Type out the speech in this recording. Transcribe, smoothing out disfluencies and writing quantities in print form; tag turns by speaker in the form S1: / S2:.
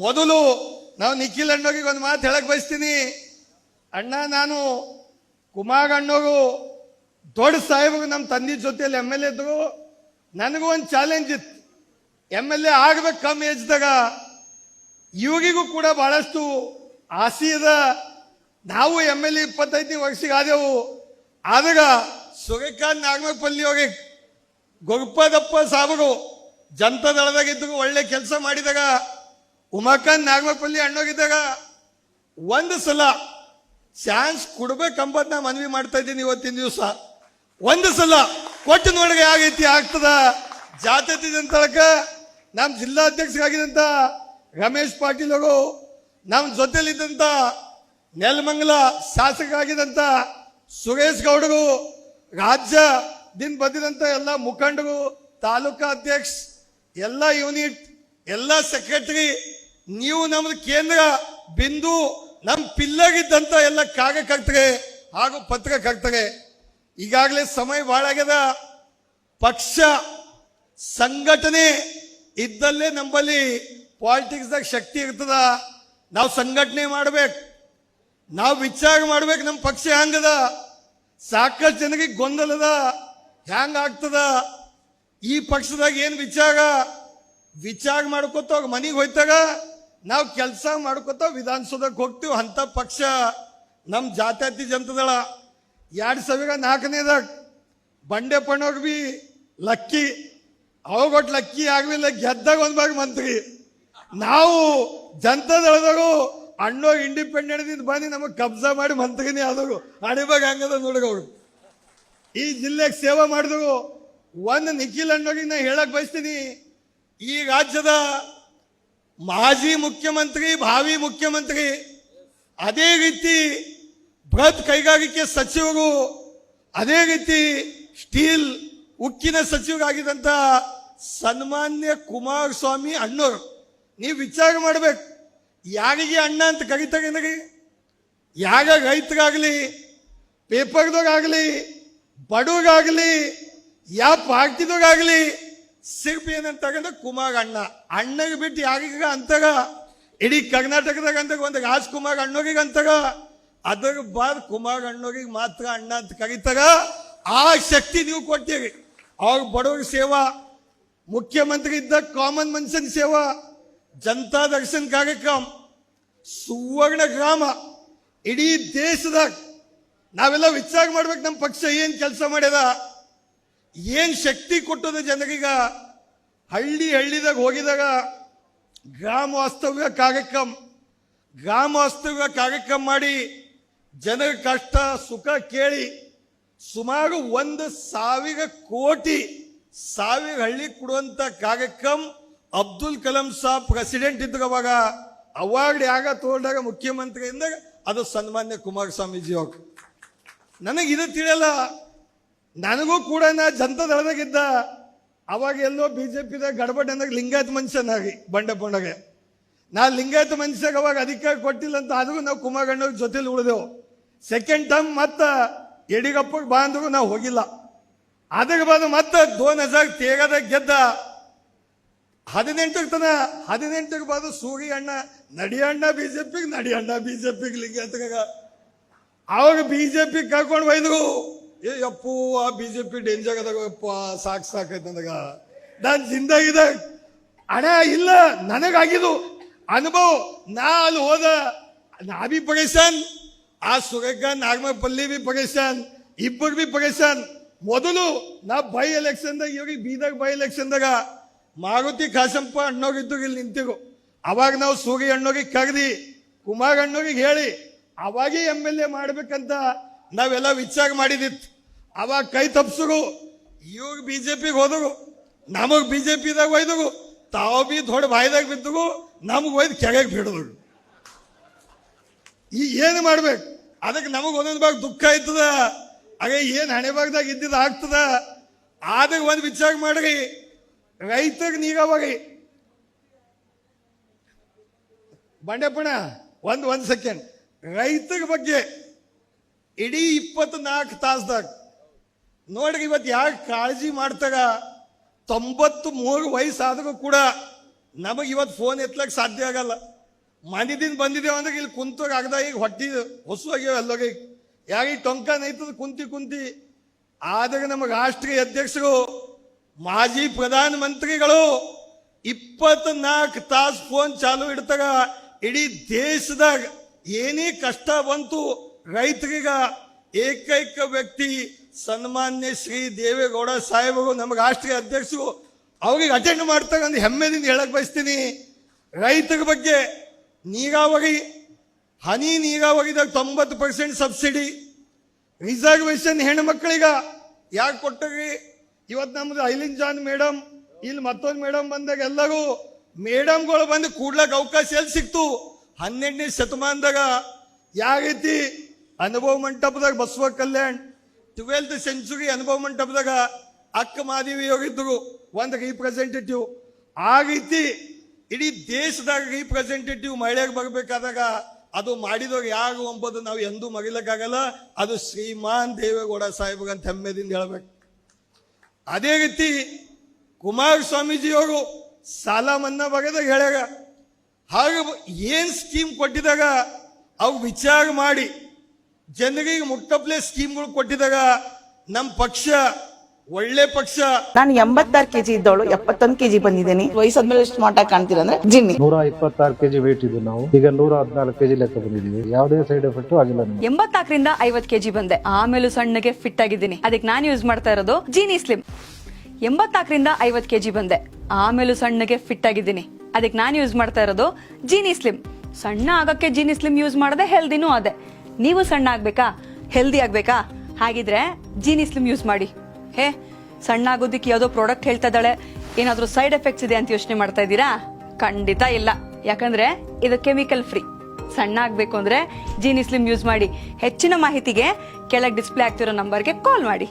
S1: ಮೊದಲು ನಾವು ನಿಖಿಲ್ ಅಣ್ಣೋರಿಗೆ ಒಂದು ಮಾತು ಹೇಳಕ್ ಬಯಸ್ತೀನಿ. ಅಣ್ಣ, ನಾನು ಕುಮಾರ್ ಅಣ್ಣೋರು ದೊಡ್ಡ ಸಾಹೇಬರು ನಮ್ಮ ತಂದೆ ಜೊತೆಯಲ್ಲಿ MLA ಇದ್ರು. ನನಗೂ ಒಂದು ಚಾಲೆಂಜ್ ಇತ್ತು, MLA ಆಗ್ಬೇಕು ಕಮ್ಮಿ ಏಜ್ದಾಗ. ಇವರಿಗೂ ಕೂಡ ಬಹಳಷ್ಟು ಆಸೆ ಅದ. ನಾವು MLA 25 ವರ್ಷಕ್ಕೆ ಆದೆವು. ಆದಾಗ ಸೂರ್ಯಕಾಂತ್ ನಾಗಮಪಲ್ಲಿ ಹೋಗಿ ಗೊರಪದಪ್ಪ ಸಾಬರು ಜನತಾ ದಳದಾಗಿದ್ದು ಒಳ್ಳೆ ಕೆಲಸ ಮಾಡಿದಾಗ, ಉಮಾಕಾಂತ್ ನಾಗಮಪಲ್ಲಿ ಅಣ್ಣೋಗಿದ್ದಾಗ ಒಂದು ಸಲ ಚಾನ್ಸ್ ಕೊಡ್ಬೇಕಂಬತ್ ನಾ ಮನವಿ ಮಾಡ್ತಾ ಇದ್ದೀನಿ. ಇವತ್ತಿನ ದಿವಸ ಒಂದು ಸಲ ಕೊಟ್ಟು ನೋಡಿಗೆ ಯಾವ ರೀತಿ ಆಗ್ತದ. ಜಾತ್ಯತೀತ ಜನತಾದಳಕ ನಮ್ಮ ಜಿಲ್ಲಾಧ್ಯಕ್ಷರಾಗಿದ್ದಂಥ ರಮೇಶ್ ಪಾಟೀಲ್ ಅವರು, ನಮ್ಮ ಜೊತೆಲಿದ್ದಂಥ ನೆಲಮಂಗಲ ಶಾಸಕರಾಗಿದ್ದಂಥ ಸುರೇಶ್ ಗೌಡರು, ರಾಜ್ಯದಿಂದ ಬಂದಿದಂಥ ಎಲ್ಲ ಮುಖಂಡರು, ತಾಲೂಕಾ ಅಧ್ಯಕ್ಷ, ಎಲ್ಲ ಯೂನಿಟ್, ಎಲ್ಲ ಸೆಕ್ರೆಟರಿ, ನೀವು ನಮ್ದು ಕೇಂದ್ರ ಬಿಂದು, ನಮ್ಮ ಪಿಲ್ಲಗಿದ್ದಂಥ ಎಲ್ಲ ಕಾರ್ಯಕರ್ತರೆ ಹಾಗೂ ಪತ್ರಕರ್ತರೆ, ಈಗಾಗಲೇ ಸಮಯ ಭಾಳ ಆಗ್ಯದ. ಪಕ್ಷ ಸಂಘಟನೆ ಇದ್ದಲ್ಲೇ ನಮ್ಮಲ್ಲಿ ಪಾಲಿಟಿಕ್ಸ್ದಾಗ ಶಕ್ತಿ ಇರ್ತದ. ನಾವು ಸಂಘಟನೆ ಮಾಡ್ಬೇಕು, ನಾವು ವಿಚಾರ ಮಾಡ್ಬೇಕು ನಮ್ಮ ಪಕ್ಷ ಹ್ಯಾಂಗದ. ಸಾಕಷ್ಟು ಜನರಿಗೆ ಗೊಂದಲದ, ಹ್ಯಾಂಗ ಆಗ್ತದ ಈ ಪಕ್ಷದಾಗ ಏನು ವಿಚಾರ ಮಾಡ್ಕೊತ ಮನೆಗೆ ಹೋಯ್ತಾಗ ನಾವು ಕೆಲಸ ಮಾಡ್ಕೊತ ವಿಧಾನಸೌಧಕ್ಕೆ ಹೋಗ್ತೀವಿ. ಅಂಥ ಪಕ್ಷ ನಮ್ಮ ಜಾತ್ಯತೀತ ಜನತಾದಳ. 2004ನೇದಾಗ ಬಂಡೆಪ್ಪಣ್ಣವ್ರಿಗೆ ಬಿ ಲಕ್ಕಿ, ಅವಾಗೊಟ್ಟು ಲಕ್ಕಿ ಆಗಲಿಲ್ಲ, ಗೆದ್ದಾಗ ಒಂದು ಭಾಗ ಮಂತ್ರಿ. ನಾವು ಜನತಾದಳದವರು ಅಣ್ಣೋ ಇಂಡಿಪೆಂಡೆಂಟ್ ಬಂದು ನಮಗೆ ಕಬ್ಜಾ ಮಾಡಿ ಮಂತ್ರಿನೇ ಆದವರು. ಅಡಿಬಾಗ ಹಂಗದ ನೋಡಗವ್ರು ಈ ಜಿಲ್ಲೆಗೆ ಸೇವೆ ಮಾಡಿದವು. ಒಂದು ನಿಖಿಲ್ ಅಣ್ಣೋರಿಗೆ ನಾ ಹೇಳಕ್ ಬಯಸ್ತೀನಿ, ಈ ರಾಜ್ಯದ ಮಾಜಿ ಮುಖ್ಯಮಂತ್ರಿ, ಭಾವಿ ಮುಖ್ಯಮಂತ್ರಿ, ಅದೇ ರೀತಿ ಬೃಹತ್ ಕೈಗಾರಿಕೆ ಸಚಿವರು, ಅದೇ ರೀತಿ ಸ್ಟೀಲ್ ಉಕ್ಕಿನ ಸಚಿವರಾಗಿದ್ದಂಥ ಸನ್ಮಾನ್ಯ ಕುಮಾರಸ್ವಾಮಿ ಅಣ್ಣವರು, ನೀವು ವಿಚಾರ ಮಾಡ್ಬೇಕು. ಯಾರಿಗೆ ಅಣ್ಣ ಅಂತ ಕರೀತಾರೆ ನನಗೆ? ಯಾಗ ರೈತರಾಗಲಿ, ಪೇಪರ್ದಾಗಲಿ, ಬಡವರಾಗಲಿ, ಯಾವ ಪಾರ್ಟಿದಾಗಲಿ ಸಿರ್ಫ್ ಏನಂತ ತಗೊಂಡ್ರೆ ಕುಮಾರ್ ಅಣ್ಣ. ಅಣ್ಣಗೆ ಬಿಟ್ಟು ಯಾರಿಗ ಅಂತಾಗ ಇಡೀ ಕರ್ನಾಟಕದಾಗ ಅಂತಾಗ ಒಂದು ರಾಜ್ಕುಮಾರ್ ಅಣ್ಣೋರಿಗೆ ಅಂತಾಗ, ಅದ್ರ ಬಾದ್ ಕುಮಾರ್ ಅಣ್ಣೋರಿಗೆ ಮಾತ್ರ ಅಣ್ಣ ಅಂತ ಕರೀತಾಗ. ಆ ಶಕ್ತಿ ನೀವು ಕೊಡ್ತೀರಿ. ಅವ್ರ ಬಡವ್ರ ಸೇವಾ, ಮುಖ್ಯಮಂತ್ರಿ ಇದ್ದಾಗ ಕಾಮನ್ ಮನುಷ್ಯನ ಸೇವಾ, ಜನತಾ ದರ್ಶನ್ ಕಾರ್ಯಕ್ರಮ, ಸುವರ್ಣ ಗ್ರಾಮ, ಇಡೀ ದೇಶದಾಗ ನಾವೆಲ್ಲ ವಿಚಾರ ಮಾಡ್ಬೇಕು ನಮ್ಮ ಪಕ್ಷ ಏನು ಕೆಲಸ ಮಾಡ್ಯದ, ಏನು ಶಕ್ತಿ ಕೊಟ್ಟದ ಜನರೀಗ. ಹಳ್ಳಿದಾಗ ಹೋಗಿದಾಗ ಗ್ರಾಮ ವಾಸ್ತವ್ಯ ಕಾರ್ಯಕ್ರಮ ಮಾಡಿ ಜನರ ಕಷ್ಟ ಸುಖ ಕೇಳಿ ಸುಮಾರು 1,000 ಕೋಟಿ ಹಳ್ಳಿ ಕೊಡುವಂತ ಕಾರ್ಯಕ್ರಮ. ಅಬ್ದುಲ್ ಕಲಾಂ ಸಾಬ್ ಪ್ರೆಸಿಡೆಂಟ್ ಇದ್ರು ಅವಾಗ. ಅವಾರ್ಡ್ ಯಾಗ ತಗೊಂಡಾಗ ಮುಖ್ಯಮಂತ್ರಿಯಿಂದ ಅದು ಸನ್ಮಾನ್ಯ ಕುಮಾರಸ್ವಾಮೀಜಿ ಅವರು. ನನಗೆ ಇದು ತಿಳಿಯಲ್ಲ. ನನಗೂ ಕೂಡ ನಾ ಜನತಾದಳದಾಗಿದ್ದ ಅವಾಗ ಎಲ್ಲೋ BJPದಾಗ ಗಡಬಡ್ ಅಂದಾಗ ಲಿಂಗಾಯತ್ ಮನುಷ್ಯನಾಗಿ ಬಂಡೆಪ್ಪಣ್ಣಗೆ ನಾ ಲಿಂಗಾಯತ್ ಮನುಷ್ಯಾಗ ಅವಾಗ ಅಧಿಕಾರ ಕೊಟ್ಟಿಲ್ಲ ಅಂತ ಆದರೂ ನಾವು ಕುಮಾರ್ ಅಣ್ಣವ್ರ ಜೊತೆಲಿ ಉಳಿದೆವು. ಸೆಕೆಂಡ್ ಟರ್ಮ್ ಮತ್ತೆ ಯಡಿಯೂರಪ್ಪಗೆ ಬಾ ಅಂದ್ರು ನಾವು ಹೋಗಿಲ್ಲ. ಅದಕ್ಕೆ ಬಂದು ಮತ್ತೆ 2013ದಾಗ ಗೆದ್ದ. 18ಕ್ಕೆ ಬಂದು ಸೂರಿ ಅಣ್ಣ ನಡಿಯಣ್ಣ ಬಿಜೆಪಿಗೆ ಲಿಂಗಾಯತ್ಗ. ಅವಾಗ BJP ಕರ್ಕೊಂಡು ಒಯ್ದ್ರು. ಅಪ್ಪು ಆ BJP ಡೇಂಜರ್ ಅದಾಗಪ್ಪ, ಸಾಕೈತೆ ನನಗ. ನಾನು ಜಿಂದಾಗಿದಾಗ ಅಣ್ಣ ಇಲ್ಲ, ನನಗಾಗಿದ್ದು ಅನುಭವ. ನಾ ಅಲ್ಲಿ ಹೋದ, ನಾ ಬಿ ಪರೇಶಾನ್, ಆ ಸೂರ್ಯಕಾಂತ್ ನಾಗಮಪಲ್ಲಿ ಬಿ ಪರೇಶಾನ್, ಇಬ್ಬರು ಬಿ ಪರೇಶಾನ್. ಮೊದಲು ನಾ ಬೈ ಎಲೆಕ್ಷನ್ದಾಗ, ಇವ್ರಿಗೆ ಬೀದಾಗ ಬೈ ಎಲೆಕ್ಷನ್ದಾಗ ಮಾರುತಿ ಕಾಸಂಪ ಅಣ್ಣೋಗಿದ್ದು ಇಲ್ಲಿ ನಿಂತಿರು. ಅವಾಗ ನಾವು ಸೂರ್ಯ ಅಣ್ಣೋರಿಗೆ ಕರೆದಿ, ಕುಮಾರ್ ಅಣ್ಣೋರಿಗೆ ಹೇಳಿ ಅವಾಗೇ MLA ಮಾಡ್ಬೇಕಂತ ನಾವೆಲ್ಲ ವಿಚಾರ ಮಾಡಿದಿತ್ತು. ಅವಾಗ ಕೈ ತಪ್ಸರು. ಇವಾಗ BJPಗೆ ಹೋದರು, ನಮಗ್ BJPದಾಗ ಒಯ್ದರು. ತಾವು ಬಿ ದೊಡ್ಡ ಬಾಯಿದಾಗ ಬಿದ್ದು ನಮಗೆ ಒಯ್ದು ಕೆಳಗೆ ಬಿಡೋದು. ಈಗ ಏನು ಮಾಡ್ಬೇಕು? ಅದಕ್ಕೆ ನಮಗೆ ಒಂದೊಂದು ಭಾಗ ದುಃಖ ಆಯ್ತದ. ಹಾಗೆ ಏನು ಹಣೆ ಭಾಗದಾಗ ಇದ್ದಿದ್ದು ಆಗ್ತದ. ಆದಾಗ ಒಂದು ವಿಚಾರ ಮಾಡ್ರಿ, ರೈತರಿಗೆ ನೀರಾವರಿ. ಬಂಡೆಪ್ಪಣ ಒಂದು ಸೆಕೆಂಡ್. ರೈತರ ಬಗ್ಗೆ ಇಡೀ 24 ತಾಸ್ದಾಗ ನೋಡ್ರಿ, ಇವತ್ತು ಯಾಕೆ ಕಾಳಜಿ ಮಾಡ್ತಾಗ 93 ವಯಸ್ಸಾದರೂ ಕೂಡ ನಮಗೆ ಇವತ್ತು ಫೋನ್ ಎತ್ತಲಕ್ಕೆ ಸಾಧ್ಯ ಆಗಲ್ಲ. ಮನೆದಿಂದ ಬಂದಿದ್ದೇವೆ ಅಂದ್ರೆ ಇಲ್ಲಿ ಕುಂತಾಗ ಆಗದ, ಈಗ ಹೊಟ್ಟಿ ಹೊಸು ಆಗ್ಯಾವ ಎಲ್ಲೋಗ. ಯಾಗ ಈ ಟೊಂಕ ನೈತದ ಕುಂತಿ ಆದಾಗ ನಮ್ಮ ರಾಷ್ಟ್ರೀಯ ಅಧ್ಯಕ್ಷರು ಮಾಜಿ ಪ್ರಧಾನ ಮಂತ್ರಿಗಳು 24 ತಾಸು ಫೋನ್ ಚಾಲು ಇಡ್ತಾಗ ಇಡೀ ದೇಶದಾಗ ಏನೇ ಕಷ್ಟ ಬಂತು ರೈತರಿಗ ಏಕೈಕ ವ್ಯಕ್ತಿ ಸನ್ಮಾನ್ಯ ಶ್ರೀ ದೇವೇಗೌಡ ಸಾಹೇಬರು ನಮ್ಮ ರಾಷ್ಟ್ರೀಯ ಅಧ್ಯಕ್ಷರು ಅವ್ರಿಗೆ ಅಟೆಂಡ್ ಮಾಡ್ತಾಗ ಒಂದು ಹೆಮ್ಮೆದಿಂದ ಹೇಳಕ್ ಬಯಸ್ತೀನಿ. ರೈತರ ಬಗ್ಗೆ ನೀರಾವರಿ, ಹನಿ ನೀರಾವರಿದಾಗ 90% ಸಬ್ಸಿಡಿ, ರಿಸರ್ವೇಶನ್ ಹೆಣ್ಮಕ್ಳಿಗ ಯಾಕೆ ಕೊಟ್ಟರಿ? ಇವತ್ತು ನಮ್ದು ಐಲಿನ್ ಜಾನ್ ಮೇಡಮ್, ಇಲ್ಲಿ ಮತ್ತೊಂದು ಮೇಡಮ್ ಬಂದಾಗ ಎಲ್ಲರೂ ಮೇಡಮ್ಗಳು ಬಂದು ಕೂಡ್ಲಕ್ಕೆ ಅವಕಾಶ ಎಲ್ಲಿ ಸಿಕ್ತು? 12ನೇ ಶತಮಾನದಾಗ ಯಾವ ರೀತಿ ಅನುಭವ ಮಂಟಪದಾಗ ಬಸವ ಕಲ್ಯಾಣ್, 12th ಸೆಂಚುರಿ ಅನುಭವ ಮಂಟಪದಾಗ ಅಕ್ಕ ಮಾದೇವಿ ಹೋಗಿದ್ರು ಒಂದು ರೀಪ್ರೆಸೆಂಟೇಟಿವ್. ಆ ರೀತಿ ಇಡೀ ದೇಶದಾಗ ರೀಪ್ರೆಸೆಂಟೇಟಿವ್ ಮಹಿಳೆಗೆ ಬರಬೇಕಾದಾಗ ಅದು ಮಾಡಿದವ್ರು ಯಾರು ಎಂಬುದು ನಾವು ಎಂದೂ ಮರಿಲಕ್ಕಾಗಲ್ಲ. ಅದು ಶ್ರೀಮಾನ್ ದೇವೇಗೌಡ ಸಾಹೇಬ್ರ ಅಂತ ಹೆಮ್ಮೆದಿಂದ ಹೇಳ್ಬೇಕು. ಅದೇ ರೀತಿ ಕುಮಾರಸ್ವಾಮೀಜಿಯವರು ಸಾಲ ಮನ್ನಾ ಬಗೆದಾಗ ಹೇಳ್ಯಾಗ, ಹಾಗೆ ಏನ್ ಸ್ಕೀಮ್ ಕೊಟ್ಟಿದಾಗ ಅವು ವಿಚಾರ ಮಾಡಿ ಜನರಿಗೆ ಮುಟ್ಟಪ್ಲೆ ಸ್ಕೀಮ್ಗಳು ಕೊಟ್ಟಿದಾಗ ನಮ್ಮ ಪಕ್ಷ ಒಳ್ಳೆ ಪಕ್ಷ.
S2: ನಾನು 86 kg ಇದ್ದವಳು 71 kg ಬಂದಿದ್ದೀನಿ. ವಯಸ್ಸಾದ್ಮೇಲೆ ಎಷ್ಟು ಸ್ಮಾರ್ಟ್ ಆಗಿ ಕಾಣ್ತೀರಾ ಅಂದ್ರೆ ಜಿನ್ನಿ.
S3: 126 kg ವೇಟ್ ಇದ್ದು ನಾವು ಈಗ 114 kg ಲೆಕ್ಕ ಬಂದಿದ್ದೀವಿ. ಯಾವುದೇ ಸೈಡ್ ಎಫೆಕ್ಟ್ ಆಗಿಲ್ಲ.
S4: 84ರಿಂದ 50 kg ಬಂದೆ, ಆಮೇಲೆ ಸಣ್ಣಗೆ ಫಿಟ್ ಆಗಿದ್ದೀನಿ. ಅದಕ್ಕೆ ನಾನು ಯೂಸ್ ಮಾಡ್ತಾ ಇರೋದು ಜೀನಿ ಸ್ಲಿಮ್. 84ರಿಂದ 50 kg ಬಂದೆ, ಆಮೇಲೆ ಸಣ್ಣಗೆ ಫಿಟ್ ಆಗಿದ್ದೀನಿ. ಅದಕ್ಕೆ ನಾನು ಯೂಸ್ ಮಾಡ್ತಾ ಇರೋದು ಜೀನಿ ಸ್ಲಿಮ್. ಸಣ್ಣ ಆಗಕ್ಕೆ ಜೀನಿ ಸ್ಲಿಮ್ ಯೂಸ್ ಮಾಡದೆ ಹೆಲ್ದಿನೂ ಅದೇ. ನೀವು ಸಣ್ಣ ಆಗ್ಬೇಕಾ, ಹೆಲ್ದಿ ಆಗ್ಬೇಕಾ? ಹಾಗಿದ್ರೆ ಜೀನಿ ಸ್ಲಿಮ್ ಯೂಸ್ ಮಾಡಿ. ಹೇ, ಸಣ್ಣ ಆಗೋದಕ್ಕೆ ಯಾವುದೋ ಪ್ರಾಡಕ್ಟ್ ಹೇಳ್ತಾ ಇದ್ದಾಳೆ, ಏನಾದ್ರೂ ಸೈಡ್ ಎಫೆಕ್ಟ್ಸ್ ಇದೆ ಅಂತ ಯೋಚನೆ ಮಾಡ್ತಾ ಇದ್ದೀರಾ? ಖಂಡಿತ ಇಲ್ಲ, ಯಾಕಂದ್ರೆ ಇದು ಕೆಮಿಕಲ್ ಫ್ರೀ. ಸಣ್ಣ ಆಗ್ಬೇಕು ಅಂದ್ರೆ ಜೀನಿ ಸ್ಲಿಮ್ ಯೂಸ್ ಮಾಡಿ. ಹೆಚ್ಚಿನ ಮಾಹಿತಿಗೆ ಕೆಳಗೆ ಡಿಸ್ಪ್ಲೇ ಆಗ್ತಿರೋ ನಂಬರ್ಗೆ ಕಾಲ್ ಮಾಡಿ.